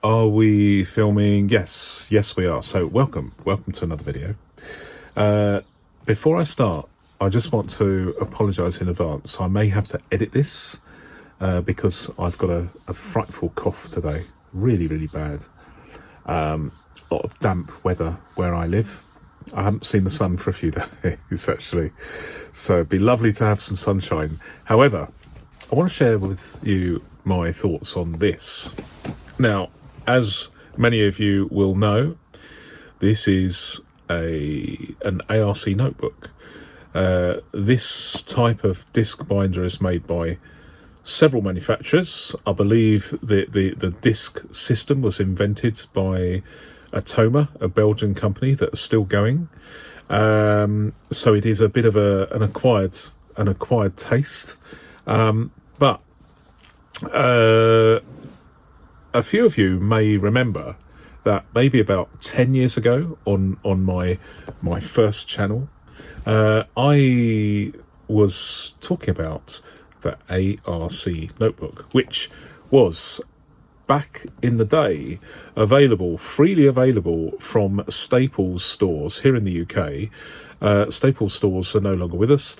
Are we filming? Yes, we are. So welcome to another video. Before I start, I just want to apologise in advance. I may have to edit this because I've got a frightful cough today, really bad. A lot of damp weather where I live. I haven't seen the sun for a few days actually, so it'd be lovely to have some sunshine. However, I want to share with you my thoughts on this. Now, as many of you will know, this is an ARC notebook. This type of disc binder is made by several manufacturers. I believe the disc system was invented by Atoma, a Belgian company that is still going. So it is a bit of an acquired taste. But a few of you may remember that maybe about 10 years ago on my first channel, I was talking about the ARC notebook, which was back in the day freely available from Staples stores here in the UK. Staples stores are no longer with us.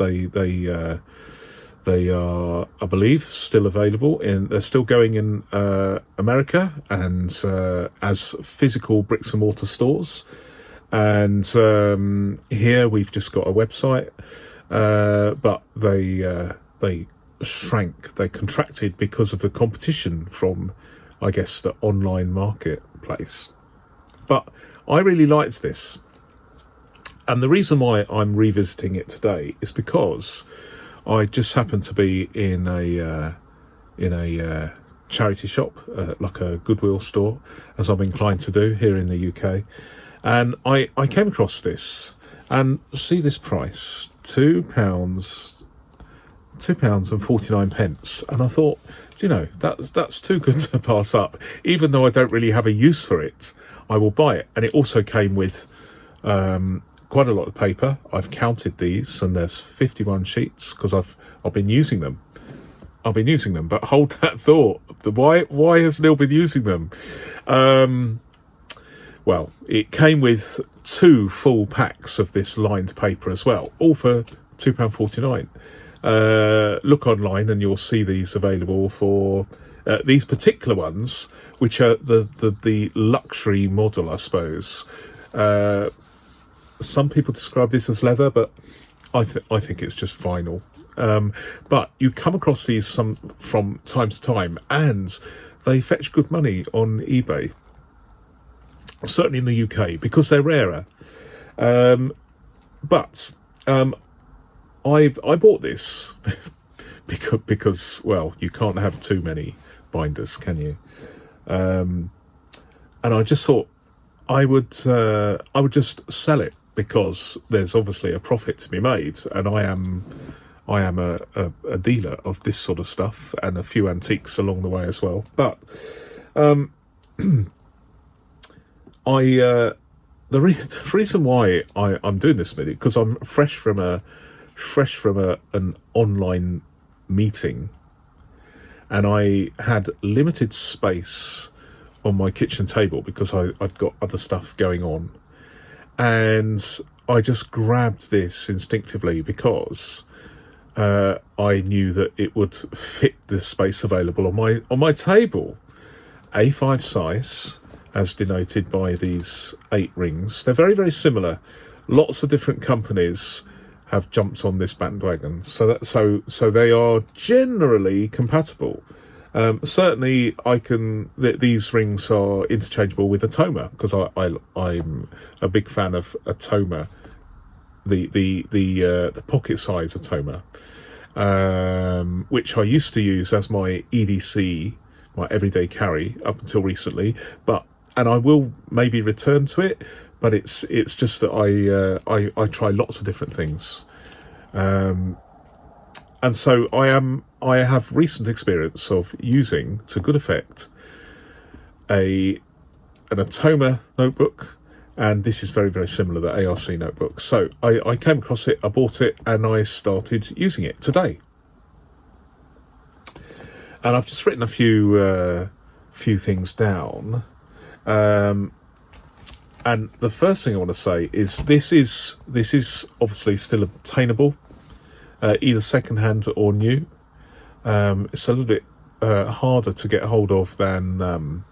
They are, I believe, still available. They're still going in America and as physical bricks and mortar stores. And here we've just got a website, but they contracted because of the competition from, I guess, the online marketplace. But I really liked this, and the reason why I'm revisiting it today is because I just happened to be in a charity shop, like a Goodwill store, as I'm inclined to do here in the UK, and I came across this and see this price, £2.49, and I thought, that's too good to pass up. Even though I don't really have a use for it, I will buy it. And it also came with quite a lot of paper. I've counted these, and there's 51 sheets because I've been using them. But hold that thought. Why has Neil been using them? Well, it came with 2 full packs of this lined paper as well, all for £2.49. Look online and you'll see these available for these particular ones, which are the luxury model, I suppose. Some people describe this as leather, but I think it's just vinyl. But you come across these from time to time, and they fetch good money on eBay, certainly in the UK, because they're rarer. But I bought this because well, you can't have too many binders, can you? And I just thought I would just sell it, because there's obviously a profit to be made, and I am a dealer of this sort of stuff, and a few antiques along the way as well. But the reason why I'm doing this video, because I'm fresh from an online meeting, and I had limited space on my kitchen table because I'd got other stuff going on, and I just grabbed this instinctively because I knew that it would fit the space available on my table. A5 size, as denoted by these 8 rings. They're very similar. Lots of different companies have jumped on this bandwagon, so they are generally compatible. Certainly, these rings are interchangeable with Atoma, because I'm a big fan of Atoma, the pocket size Atoma, which I used to use as my EDC, my everyday carry, up until recently. And I will maybe return to it, but it's just that I try lots of different things, and so I have recent experience of using, to good effect, an Atoma notebook, and this is very similar, the ARC notebook. So I came across it, I bought it, and I started using it today. And I've just written a few few things down. And the first thing I want to say is this is obviously still obtainable, either second-hand or new. It's a little bit harder to get hold of than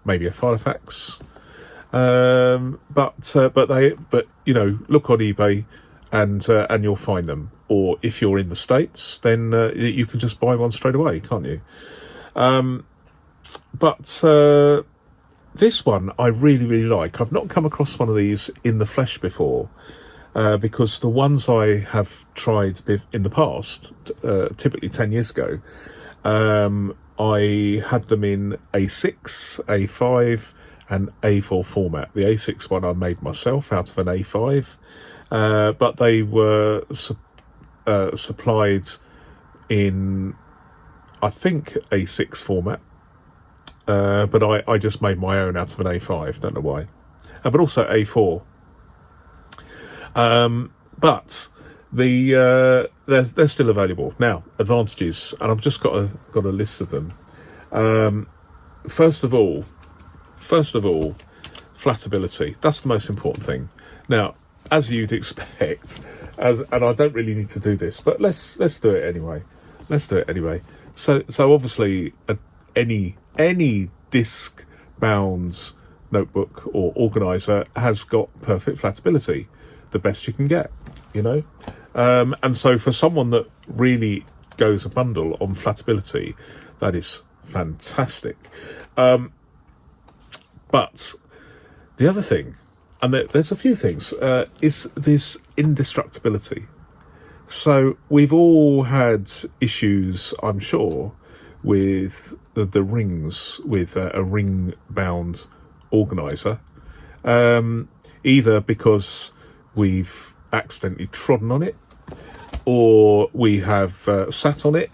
maybe a filofax, but you know, look on eBay and you'll find them. Or if you're in the States, then you can just buy one straight away, can't you? But this one I really like. I've not come across one of these in the flesh before, because the ones I have tried in the past, typically 10 years ago, I had them in A6, A5 and A4 format. The A6 one I made myself out of an A5, but they were supplied in, I think, A6 format. But I just made my own out of an A5, don't know why. But also A4. But they're still available. Now, advantages, and I've just got a list of them. First of all, flatability. That's the most important thing. Now, as you'd expect, and I don't really need to do this, but let's do it anyway. So obviously, any disc-bound notebook or organizer has got perfect flatability, the best you can get, you know. And so for someone that really goes a bundle on flatability, that is fantastic. But the other thing, and there's a few things, is this indestructibility. So we've all had issues, I'm sure, with the rings, with a ring-bound organizer, either because we've accidentally trodden on it, or we have sat on it,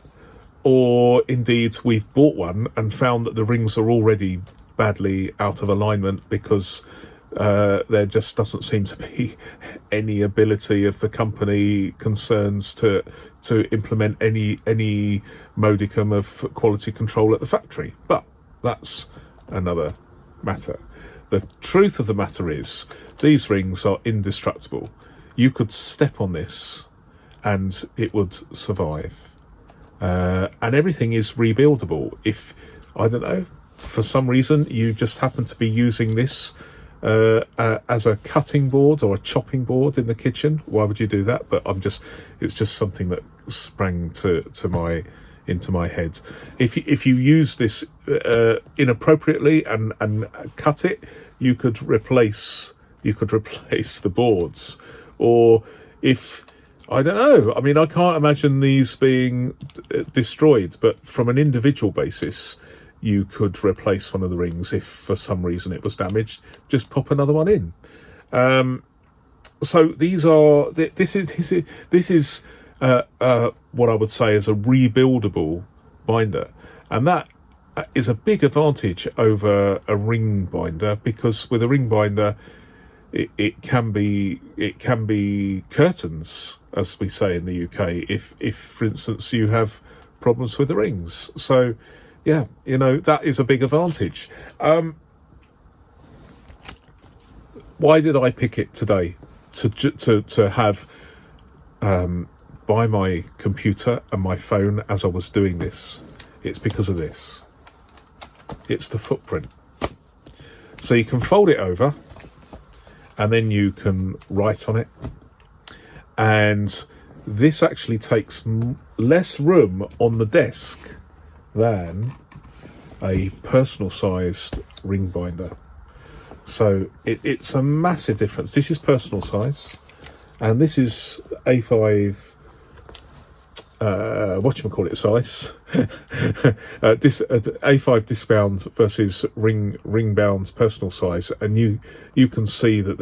or indeed we've bought one and found that the rings are already badly out of alignment because there just doesn't seem to be any ability of the company concerns to implement any modicum of quality control at the factory. But that's another matter. The truth of the matter is these rings are indestructible. You could step on this and it would survive. And everything is rebuildable. If, I don't know, for some reason you just happen to be using this as a cutting board or a chopping board in the kitchen, why would you do that? But it's just something that sprang into my head. If you use this inappropriately and cut it, you could replace the boards. Or if, I don't know, I mean, I can't imagine these being destroyed, but from an individual basis, you could replace one of the rings if for some reason it was damaged. Just pop another one in. So this is what I would say is a rebuildable binder, and that is a big advantage over a ring binder, because with a ring binder, it can be curtains, as we say in the UK, if for instance you have problems with the rings. So yeah, you know, that is a big advantage. Why did I pick it today to have by my computer and my phone as I was doing this? It's because of this. It's the footprint. So you can fold it over and then you can write on it, and this actually takes less room on the desk than a personal sized ring binder. So it's a massive difference. This is personal size, and this is A5 size. This A5 disc-bound versus ring-bound personal size, and you can see that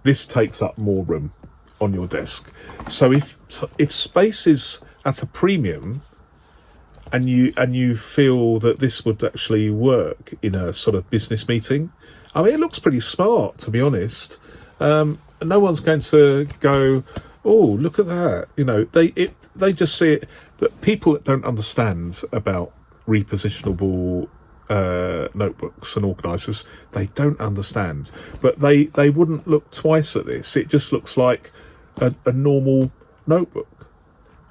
this takes up more room on your desk. So if space is at a premium, and you feel that this would actually work in a sort of business meeting, I mean, it looks pretty smart, to be honest. No one's going to go, oh, look at that. You know, they just see it. But people that don't understand about repositionable notebooks and organisers, they don't understand. But they wouldn't look twice at this. It just looks like a normal notebook,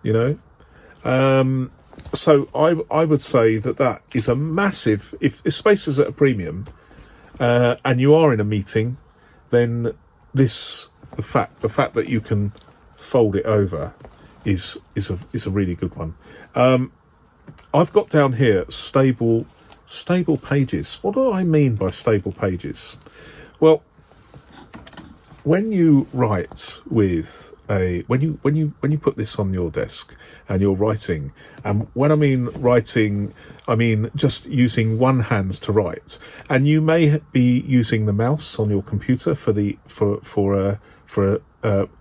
you know. So I would say that is a massive, if space is at a premium, and you are in a meeting, then the fact that you can fold it over is a really good one. I've got down here stable pages. What do I mean by stable pages? Well, when you write with when you put this on your desk and you're writing, and when I mean writing, I mean just using one hand to write, and you may be using the mouse on your computer for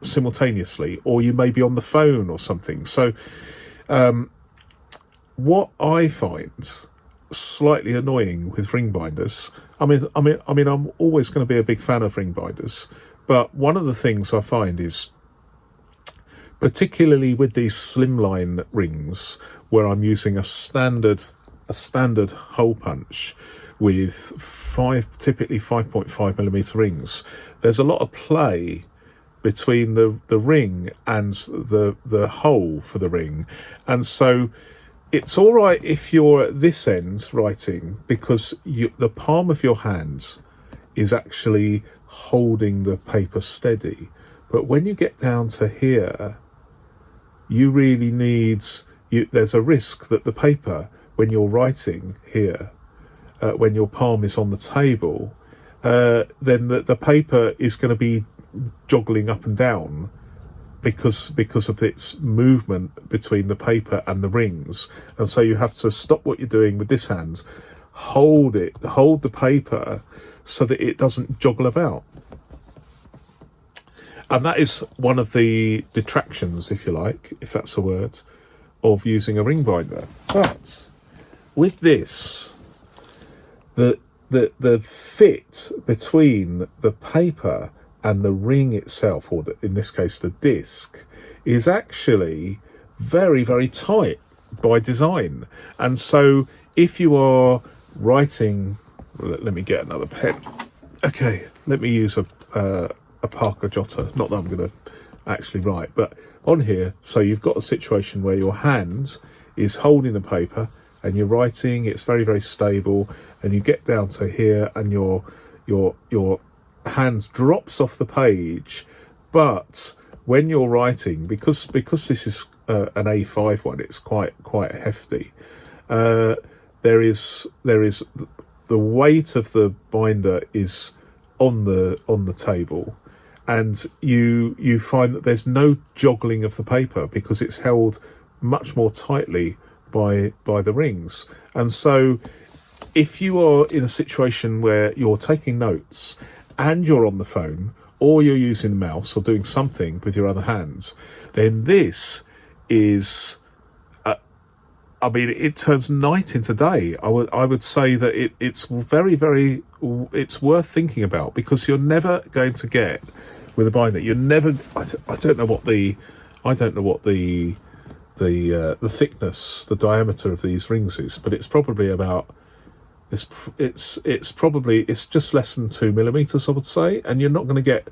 simultaneously, or you may be on the phone or something. So what I find slightly annoying with ring binders, I mean I'm always going to be a big fan of ring binders, but one of the things I find is, particularly with these slimline rings where I'm using a standard hole punch with typically 5.5 millimeter rings, there's a lot of play between the ring and the hole for the ring. And so it's all right if you're at this end writing, because the palm of your hand is actually holding the paper steady. But when you get down to here, you really there's a risk that the paper, when you're writing here, when your palm is on the table, then the paper is going to be joggling up and down because of its movement between the paper and the rings. And so you have to stop what you're doing with this hand, hold the paper so that it doesn't joggle about. And that is one of the detractions, if you like, if that's a word, of using a ring binder. But with this, the fit between the paper and the ring itself, or in this case the disc, is actually very, very tight by design. And so if you are writing, let me get another pen. Okay, let me use a Parker Jotter, not that I'm going to actually write, but on here, so you've got a situation where your hand is holding the paper and you're writing, it's very, very stable, and you get down to here and your hand drops off the page. But when you're writing, because this is an A5 one, it's quite hefty, there is the weight of the binder is on the table, and you find that there's no joggling of the paper because it's held much more tightly by the rings. And so if you are in a situation where you're taking notes and you're on the phone, or you're using the mouse or doing something with your other hands, then this is it turns night into day. I would say that it's very, very, it's worth thinking about, because you're never going to get with a binder. You're never. I don't know what the thickness, the diameter of these rings is, but it's probably about. It's just less than 2 millimeters, I would say, and you're not going to get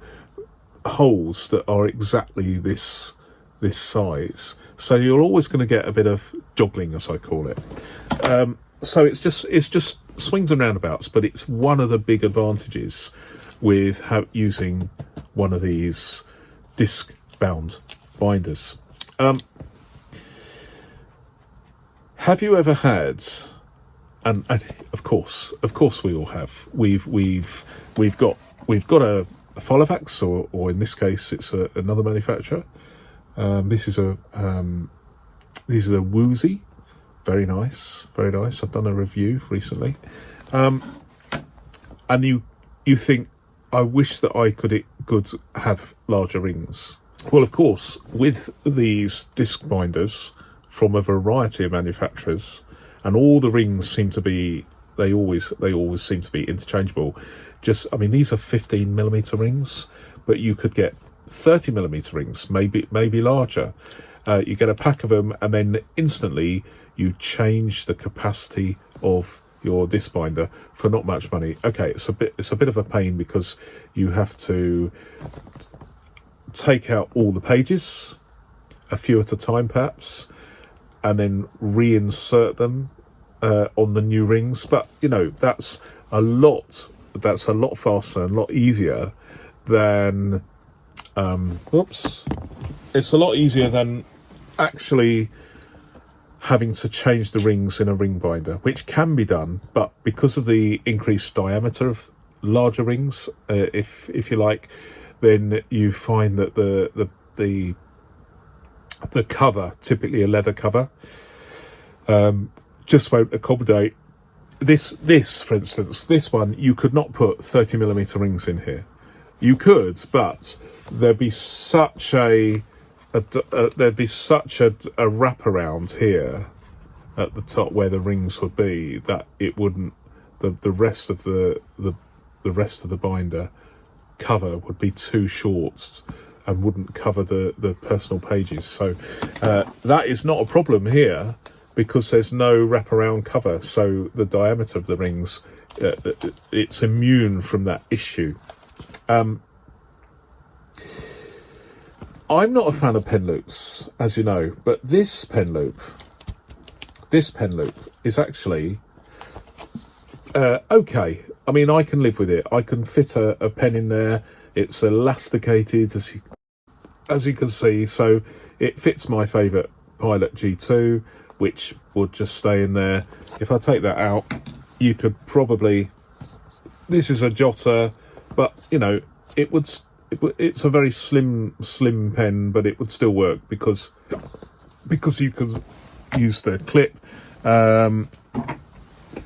holes that are exactly this size. So you're always going to get a bit of joggling, as I call it. So it's just swings and roundabouts, but it's one of the big advantages with using one of these disc-bound binders. Have you ever had? And of course we all have. We've got a filofax, or in this case it's another manufacturer. This is a Woozy, very nice. I've done a review recently, and you think, I wish that I could have larger rings. Well, of course, with these disc binders from a variety of manufacturers, and all the rings seem to be, they always seem to be interchangeable. These are 15 millimeter rings, but you could get 30 millimeter rings, maybe larger. You get a pack of them, and then instantly you change the capacity of your disc binder for not much money. Okay, it's a bit of a pain because you have to take out all the pages, a few at a time perhaps, and then reinsert them on the new rings. But that's a lot faster and a lot easier than it's a lot easier than actually having to change the rings in a ring binder, which can be done, but because of the increased diameter of larger rings, if you like, then you find that the cover, typically a leather cover, just won't accommodate this. For instance, this one, you could not put 30mm rings in here. You could, but there'd be such a wraparound here at the top where the rings would be that it wouldn't. The rest of the rest of the binder cover would be too short and wouldn't cover the personal pages. So that is not a problem here because there's no wraparound cover. So the diameter of the rings, it's immune from that issue. I'm not a fan of pen loops, as you know, but this pen loop is actually okay. I mean, I can live with it. I can fit a pen in there. It's elasticated, as you can see, so it fits my favourite Pilot G2, which would just stay in there. If I take that out, you could probably... This is a jotter, but, it's a very slim pen, but it would still work because you can use the clip.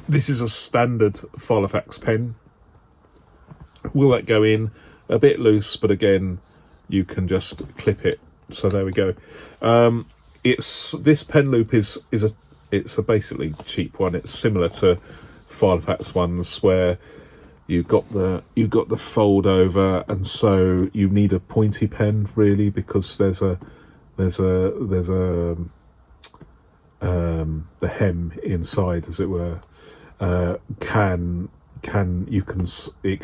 This is a standard filofax pen. Will that go in? A bit loose, but again, you can just clip it. So there we go. This pen loop is a basically cheap one. It's similar to filofax ones where you've got the fold over, and so you need a pointy pen really because there's the hem inside, as it were, it can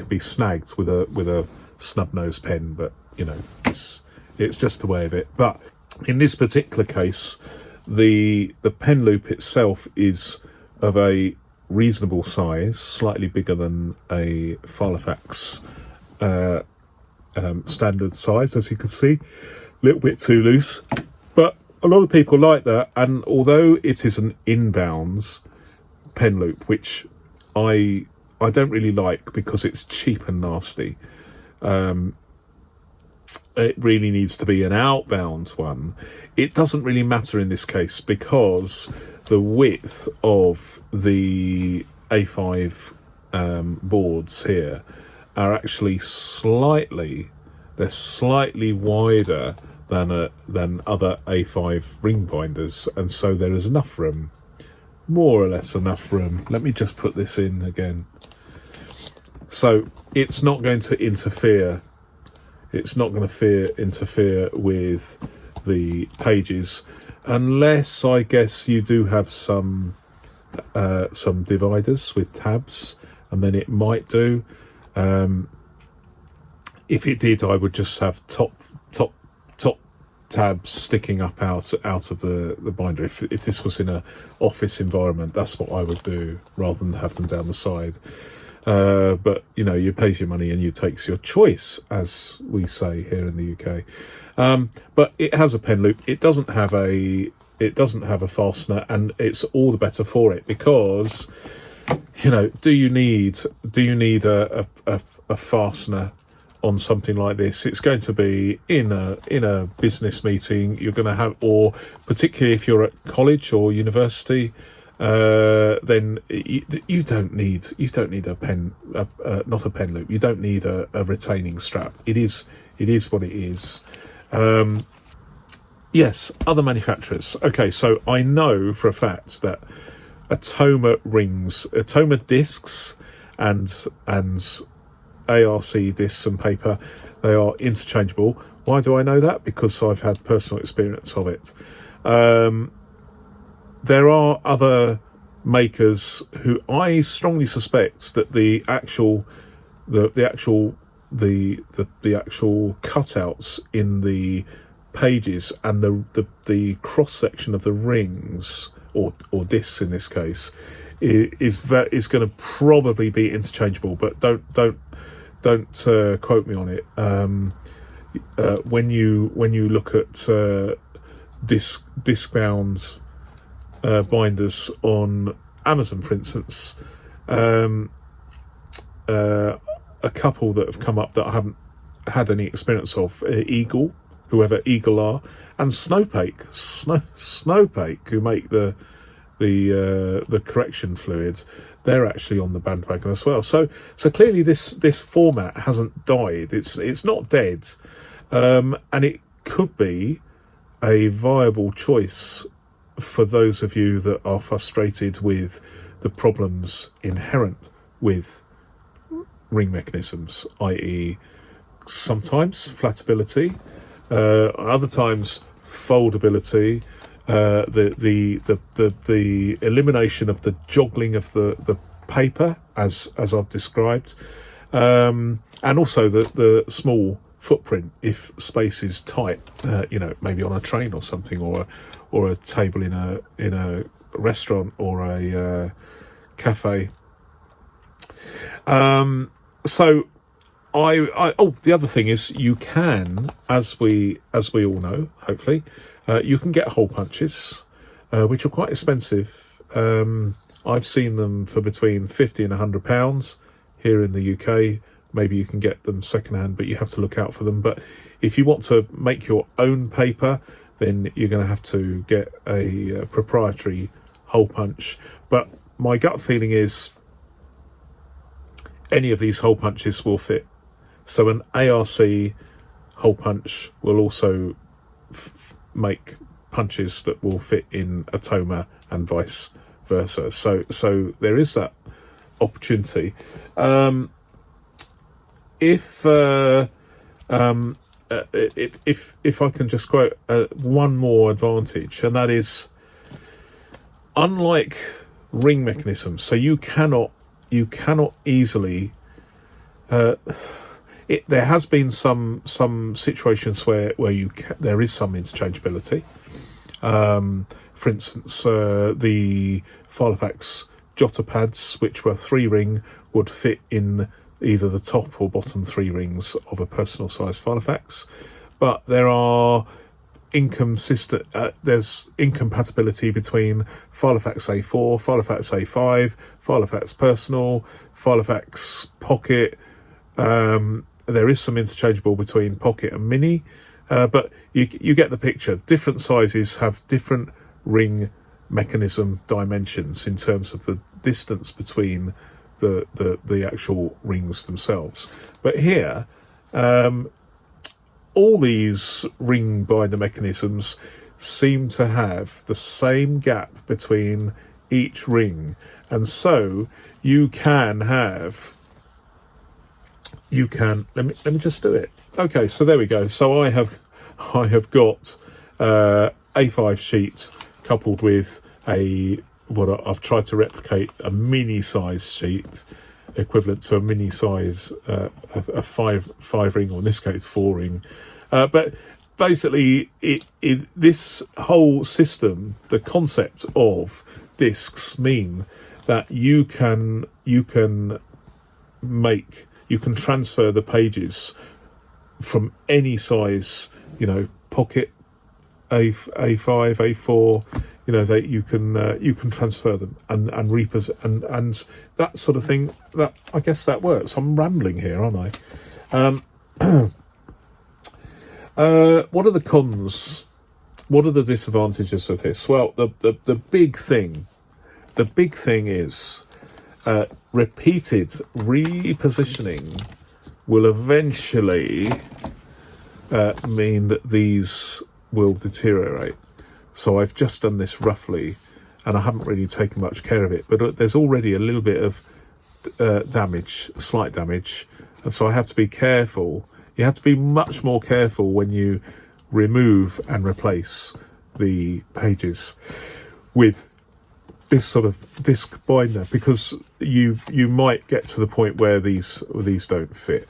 be snagged with a snub nose pen, but it's just the way of it. But in this particular case, the pen loop itself is of a reasonable size, slightly bigger than a filofax standard size, as you can see, a little bit too loose, but a lot of people like that. And although it is an inbounds pen loop, which I don't really like because it's cheap and nasty, it really needs to be an outbound one. It doesn't really matter in this case because the width of the A5 boards here are actually slightly wider than other A5 ring binders, and so there is enough room, more or less enough room. Let me just put this in again. So it's not going to interfere. It's not going to interfere with the pages, unless I guess you do have some dividers with tabs, and then it might do. If it did, I would just have top tabs sticking up out of the binder. If this was in a office environment, that's what I would do rather than have them down the side. But you pays your money and you takes your choice, as we say here in the UK. But it has a pen loop. It doesn't have a fastener, and it's all the better for it because do you need a fastener on something like this? It's going to be in a business meeting. You're going to have, or particularly if you're at college or university, then you don't need a pen, not a pen loop. You don't need a retaining strap. It is what it is. Yes, other manufacturers. Okay, so I know for a fact that Atoma rings, Atoma discs, and ARC discs and paper, they are interchangeable. Why do I know that? Because I've had personal experience of it. there are other makers who I strongly suspect that the actual cutouts in the pages and the cross section of the rings or discs in this case is going to probably be interchangeable, but don't quote me on it. When you look at disc bound binders on Amazon, for instance, a couple that have come up that I haven't had any experience of, Eagle, whoever Eagle are, and Snowpake, who make the correction fluids. They're actually on the bandwagon as well. So clearly this format hasn't died. It's not dead, and it could be a viable choice for those of you that are frustrated with the problems inherent with ring mechanisms, i.e. sometimes flatability, other times foldability, the elimination of the joggling of the paper as I've described, and also the small footprint if space is tight, maybe on a train or something, or a table in a restaurant or a cafe. So the other thing is, you can, as we all know, hopefully, you can get hole punches, which are quite expensive. I've seen them for between £50 and £100 here in the UK. Maybe you can get them secondhand, but you have to look out for them. But if you want to make your own paper, then you're going to have to get a proprietary hole punch. But my gut feeling is any of these hole punches will fit. So an ARC hole punch will also make punches that will fit in a Toma and vice versa. So there is that opportunity. If I can just quote one more advantage, and that is, unlike ring mechanisms, so you cannot easily. There has been some situations where there is some interchangeability. For instance, the filofax jotter pads, which were 3-ring, would fit in either the top or bottom 3 rings of a personal size filofax. But there are there's incompatibility between filofax A4, filofax A5, filofax personal, filofax pocket. There is some interchangeable between pocket and mini, but you get the picture. Different sizes have different ring mechanism dimensions in terms of the distance between the actual rings themselves. But here, all these ring binder mechanisms seem to have the same gap between each ring, and so you can let me just do it. Okay, so there we go. So I have got A5 sheets coupled with what I've tried to replicate, a mini size sheet equivalent to a mini size a 5 ring, or in this case 4 ring. But basically, this whole system, the concept of discs, mean that you can transfer the pages from any size, pocket, A5, A4, that you can transfer them and and that sort of thing. That, I guess, that works. I'm rambling here, aren't I? What are the cons? What are the disadvantages of this? Well, the big thing is repeated repositioning will eventually mean that these will deteriorate. So I've just done this roughly, and I haven't really taken much care of it, but there's already a little bit of damage, slight damage, and so I have to be careful. You have to be much more careful when you remove and replace the pages with this sort of disc binder, because you might get to the point where these don't fit.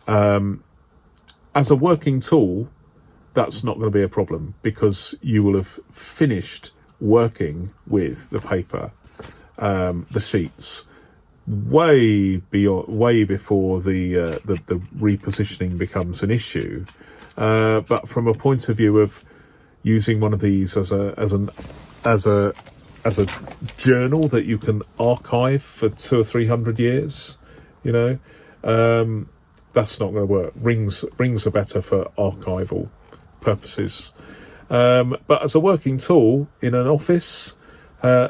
As a working tool, that's not going to be a problem, because you will have finished working with the paper, the sheets, way before the repositioning becomes an issue. But from a point of view of using one of these as a journal that you can archive for 200 or 300 years, that's not going to work. Rings are better for archival purposes. But as a working tool in an office,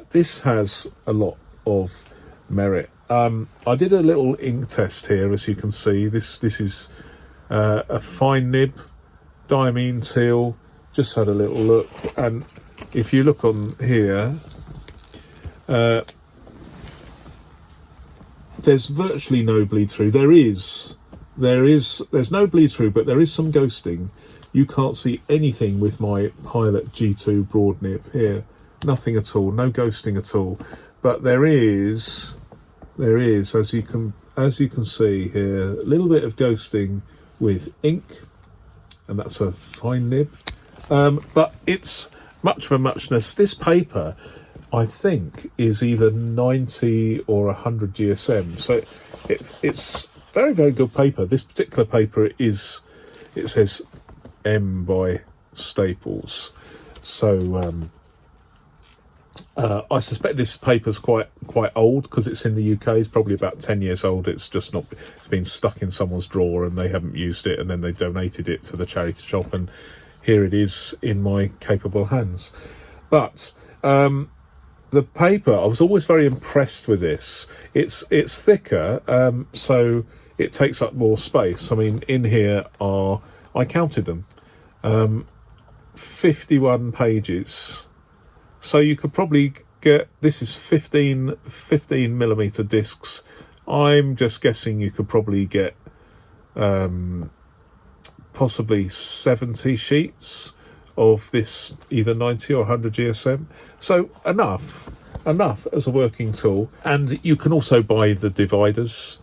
this has a lot of merit. I did a little ink test here, as you can see. This is a fine nib, diamine teal. Just had a little look, and if you look on here, there's virtually no bleed through. There's no bleed through, but there is some ghosting. You can't see anything with my Pilot G2 broad nib here. Nothing at all, no ghosting at all. But there is, as you can see here, a little bit of ghosting with ink, and that's a fine nib. But it's much of a muchness. This paper, I think, is either 90 or 100 GSM. So it's very, very good paper. This particular paper it says M by Staples. So I suspect this paper's quite old, because it's in the UK. It's probably about 10 years old. It's been stuck in someone's drawer and they haven't used it, and then they donated it to the charity shop, and here it is in my capable hands. But the paper, I was always very impressed with this. It's thicker, so it takes up more space. I mean, in here I counted them, 51 pages. So you could probably get, this is 15 millimeter discs. I'm just guessing you could probably get possibly 70 sheets of this, either 90 or 100 GSM. So enough as a working tool. And you can also buy the dividers.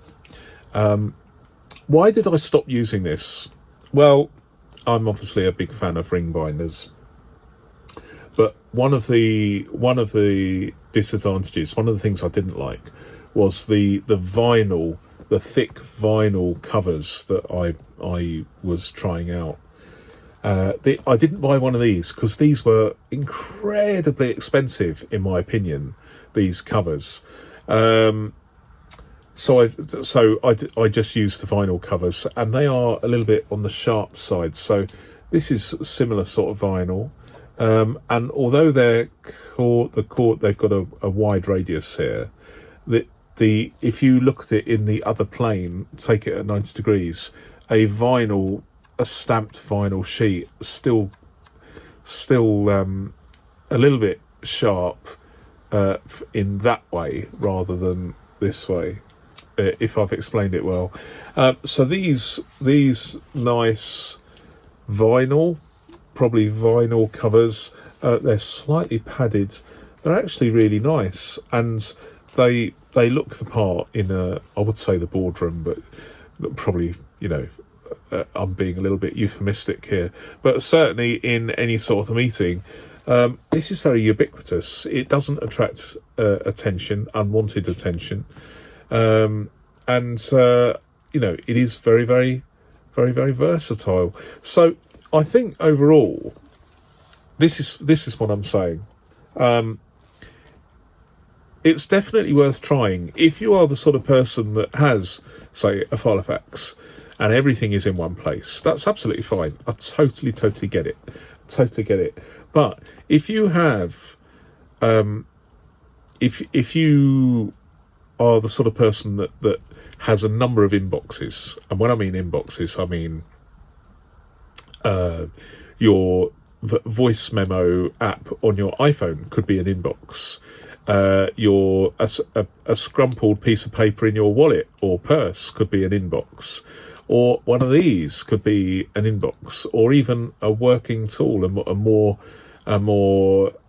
Why did I stop using this? Well, I'm obviously a big fan of ring binders, but one of the disadvantages, one of the things I didn't like, was the vinyl, the thick vinyl covers that I was trying out. I didn't buy one of these because these were incredibly expensive, in my opinion, these covers. So I just used the vinyl covers, and they are a little bit on the sharp side. So this is similar sort of vinyl, and although they've got a wide radius here, if you look at it in the other plane, take it at 90 degrees, a stamped vinyl sheet still a little bit sharp in that way rather than this way, if I've explained it well. So these nice vinyl covers, they're slightly padded. They're actually really nice, and they look the part in I would say the boardroom, but probably, I'm being a little bit euphemistic here, but certainly in any sort of meeting, this is very ubiquitous. It doesn't attract unwanted attention, and it is very, very, very, very versatile. So I think overall, this is what I'm saying. It's definitely worth trying if you are the sort of person that has, say, a filofax and everything is in one place. That's absolutely fine. I totally get it. But if you have, if you are the sort of person that has a number of inboxes, and when I mean inboxes, I mean your voice memo app on your iPhone could be an inbox. A scrumpled piece of paper in your wallet or purse could be an inbox, or one of these could be an inbox, or even a working tool, a more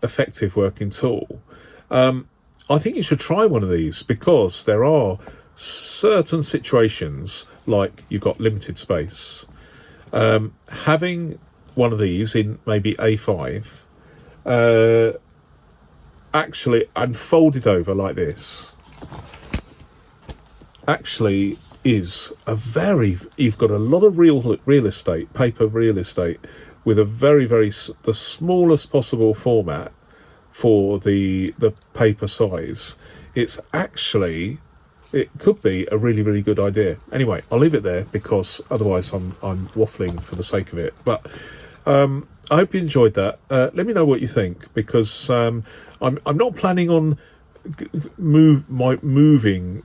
effective working tool. I think you should try one of these, because there are certain situations, like you've got limited space. Having one of these in maybe A5, actually, and folded over like this, actually is you've got a lot of real estate, paper real estate, with a the smallest possible format for the paper size. It could be a really good idea. Anyway, I'll leave it there, because otherwise I'm waffling for the sake of it. But I hope you enjoyed that. Let me know what you think, because I'm not planning on moving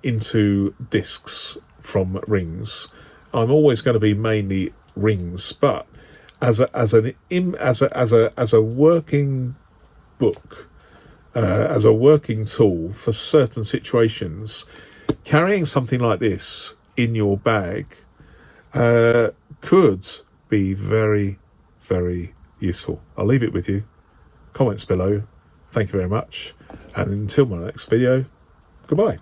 into discs from rings. I'm always going to be mainly rings, but as a working book, as a working tool for certain situations, carrying something like this in your bag could be very useful. I'll leave it with you. Comments below. Thank you very much, and until my next video, goodbye.